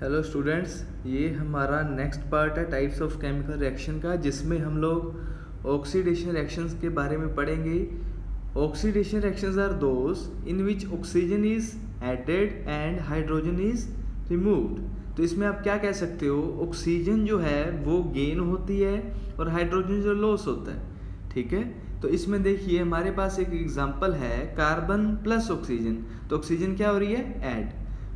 Hello students, ये हमारा next part है टाइप्स ऑफ केमिकल रिएक्शन का, जिसमें हम लोग ऑक्सीडेशन रिएक्शंस के बारे में पढ़ेंगे। Oxidation reactions are those in which oxygen is added and hydrogen is removed. तो इसमें आप क्या कह सकते हो, ऑक्सीजन जो है वो गेन होती है और हाइड्रोजन जो लॉस होता है। ठीक है, तो इसमें देखिए हमारे पास एक एग्जांपल है कार्बन प्लस ऑक्सीजन। तो ऑक्सीजन क्या हो रही है, ऐड।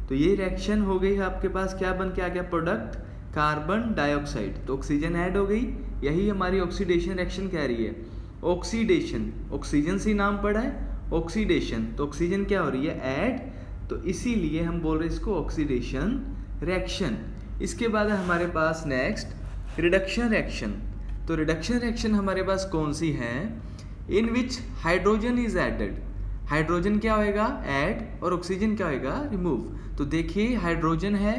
तो ये रिएक्शन हो गई है आपके पास, क्या बन के आ गया प्रोडक्ट, कार्बन डाइऑक्साइड। तो ऑक्सीजन ऐड हो गई, यही हमारी ऑक्सीडेशन रिएक्शन कह रही है। ऑक्सीडेशन, ऑक्सीजन से नाम पड़ा है ऑक्सीडेशन, तो ऑक्सीजन क्या हो रही है, ऐड। तो इसीलिए हम बोल रहे हैं इसको ऑक्सीडेशन रिएक्शन। इसके बाद है हमारे पास नेक्स्ट रिडक्शन रिएक्शन। तो रिडक्शन रिएक्शन हमारे पास कौन सी है, इन विच हाइड्रोजन इज एडेड। हाइड्रोजन क्या होएगा, ऐड, और ऑक्सीजन क्या होएगा, रिमूव। तो देखिए हाइड्रोजन है,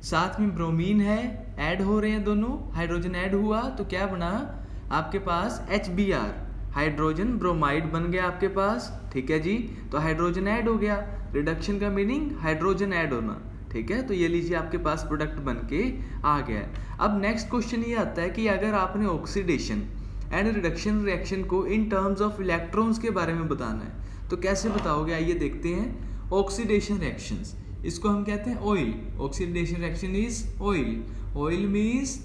साथ में ब्रोमीन है, ऐड हो रहे हैं दोनों। हाइड्रोजन ऐड हुआ तो क्या बना आपके पास HBr, हाइड्रोजन ब्रोमाइड बन गया आपके पास। ठीक है जी, तो हाइड्रोजन ऐड हो गया। रिडक्शन का मीनिंग हाइड्रोजन ऐड होना। ठीक है, तो ये लीजिए आपके पास प्रोडक्ट बन के आ गया है। अब नेक्स्ट क्वेश्चन ये आता है कि अगर आपने ऑक्सीडेशन एंड रिडक्शन रिएक्शन को इन टर्म्स ऑफ इलेक्ट्रॉन्स के बारे में बताना है तो कैसे बताओगे, आइए देखते हैं। ऑक्सीडेशन रिएक्शंस, इसको हम कहते हैं oil. Oxidation reaction is oil. Oil means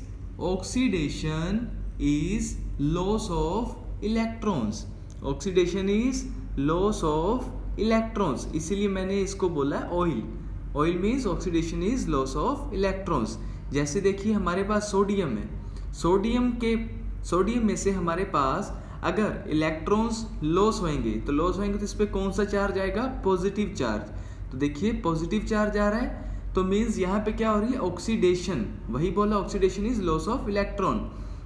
oxidation is loss of electrons. Oxidation is loss of electrons, इसीलिए मैंने इसको बोला oil. Oil means oxidation is loss of electrons. जैसे देखिए हमारे पास सोडियम है, सोडियम में से हमारे पास अगर इलेक्ट्रॉन्स लॉस होंगे तो इस पर कौन सा चार्ज आएगा, पॉजिटिव चार्ज। तो देखिए पॉजिटिव चार्ज आ रहा है, तो मीन्स यहाँ पे क्या हो रही है, ऑक्सीडेशन। वही बोला oxidation is loss of electron.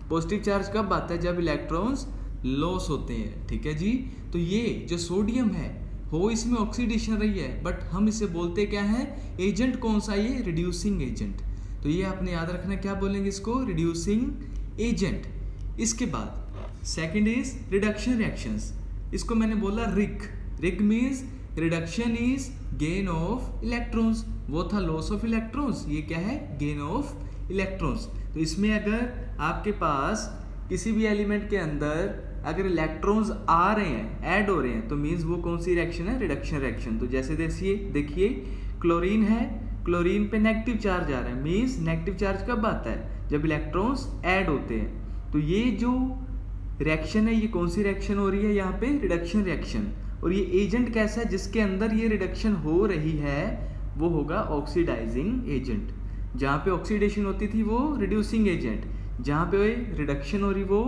Positive charge कब आता है, जब इलेक्ट्रॉन्स लॉस होते हैं। ठीक है जी, तो ये जो सोडियम है हो इसमें ऑक्सीडेशन रही है, बट हम इसे बोलते क्या है, एजेंट कौन सा, ये रिड्यूसिंग एजेंट। तो ये आपने याद रखना, क्या बोलेंगे इसको, रिड्यूसिंग एजेंट। इसके बाद सेकेंड इज रिडक्शन रिएक्शंस। इसको मैंने बोला rig means reduction is gain of electrons. वो था लॉस ऑफ इलेक्ट्रॉन्स, ये क्या है, गेन ऑफ इलेक्ट्रॉन्स। तो इसमें अगर आपके पास किसी भी एलिमेंट के अंदर अगर इलेक्ट्रॉन्स आ रहे हैं, ऐड हो रहे हैं, तो मीन्स वो कौन सी रिएक्शन है, रिडक्शन रिएक्शन। तो जैसे देखिए क्लोरीन है, क्लोरीन पे नेगेटिव चार्ज आ रहा है, मीन्स नेगेटिव चार्ज कब आता है, जब इलेक्ट्रॉन्स ऐड होते हैं। तो ये जो रिएक्शन है, ये कौन सी रिएक्शन हो रही है, यहाँ पे रिडक्शन रिएक्शन। और ये एजेंट कैसा है, जिसके अंदर ये रिडक्शन हो रही है वो होगा ऑक्सीडाइजिंग एजेंट। जहाँ पे ऑक्सीडेशन होती थी वो रिड्यूसिंग एजेंट, जहाँ पे रिडक्शन हो रही वो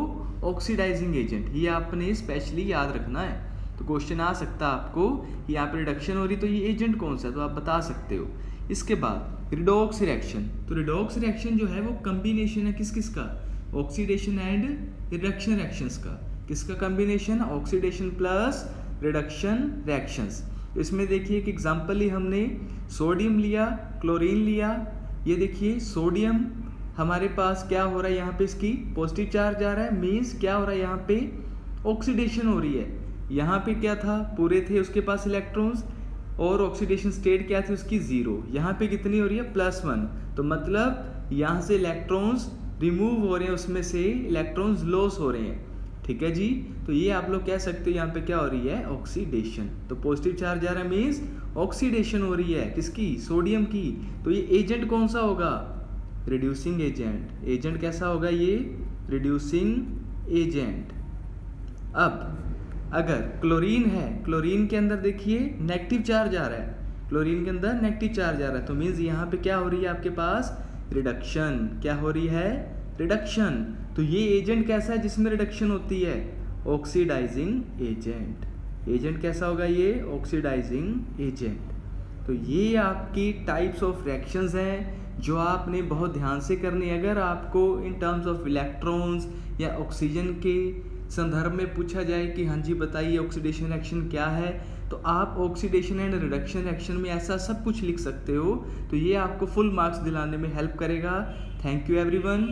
ऑक्सीडाइजिंग एजेंट। ये आपने स्पेशली याद रखना है। तो क्वेश्चन आ सकता है आपको, यहाँ पे रिडक्शन हो रही तो ये एजेंट कौन सा है, तो आप बता सकते हो। इसके बाद रिडॉक्स रिएक्शन। तो रिडॉक्स रिएक्शन जो है वो कम्बिनेशन है किस का, ऑक्सीडेशन एंड रिडक्शन रिएक्शंस का। किसका combination, oxidation plus reduction reactions. इसमें देखिए एक एग्जांपल ही हमने सोडियम लिया, क्लोरीन लिया। ये देखिए सोडियम हमारे पास क्या हो रहा है, यहाँ पे इसकी पॉजिटिव चार्ज आ रहा है, मीन्स क्या हो रहा है, यहाँ पे ऑक्सीडेशन हो रही है। यहाँ पे क्या था, पूरे थे उसके पास इलेक्ट्रॉन्स, और ऑक्सीडेशन स्टेट क्या थी उसकी, 0। यहाँ पे कितनी हो रही है, +1। तो मतलब यहाँ से इलेक्ट्रॉन्स रिमूव हो रहे हैं, उसमें से इलेक्ट्रॉन्स लॉस हो रहे हैं। ठीक है जी, तो ये आप लोग कह सकते हो यहाँ पे क्या हो रही है, ऑक्सीडेशन। तो पॉजिटिव चार्ज आ रहा है मीन्स ऑक्सीडेशन हो रही है किसकी, सोडियम की। तो ये एजेंट कौन सा होगा, रिड्यूसिंग एजेंट। एजेंट कैसा होगा, ये रिड्यूसिंग एजेंट। अब अगर क्लोरीन है, क्लोरीन के अंदर देखिए नेगेटिव चार्ज आ रहा है, क्लोरीन के अंदर नेगेटिव चार्ज आ रहा है, तो मीन्स यहाँ पे क्या हो रही है आपके पास, रिडक्शन। क्या हो रही है, रिडक्शन। तो ये एजेंट कैसा है जिसमें रिडक्शन होती है, ऑक्सीडाइजिंग एजेंट। एजेंट कैसा होगा, ये ऑक्सीडाइजिंग एजेंट। तो ये आपकी टाइप्स ऑफ रिएक्शंस हैं जो आपने बहुत ध्यान से करनी है। अगर आपको इन टर्म्स ऑफ इलेक्ट्रॉन्स या ऑक्सीजन के संदर्भ में पूछा जाए कि हाँ जी बताइए ऑक्सीडेशन रिएक्शन क्या है, तो आप ऑक्सीडेशन एंड रिडक्शन रिएक्शन में ऐसा सब कुछ लिख सकते हो। तो ये आपको फुल मार्क्स दिलाने में हेल्प करेगा। Thank you everyone.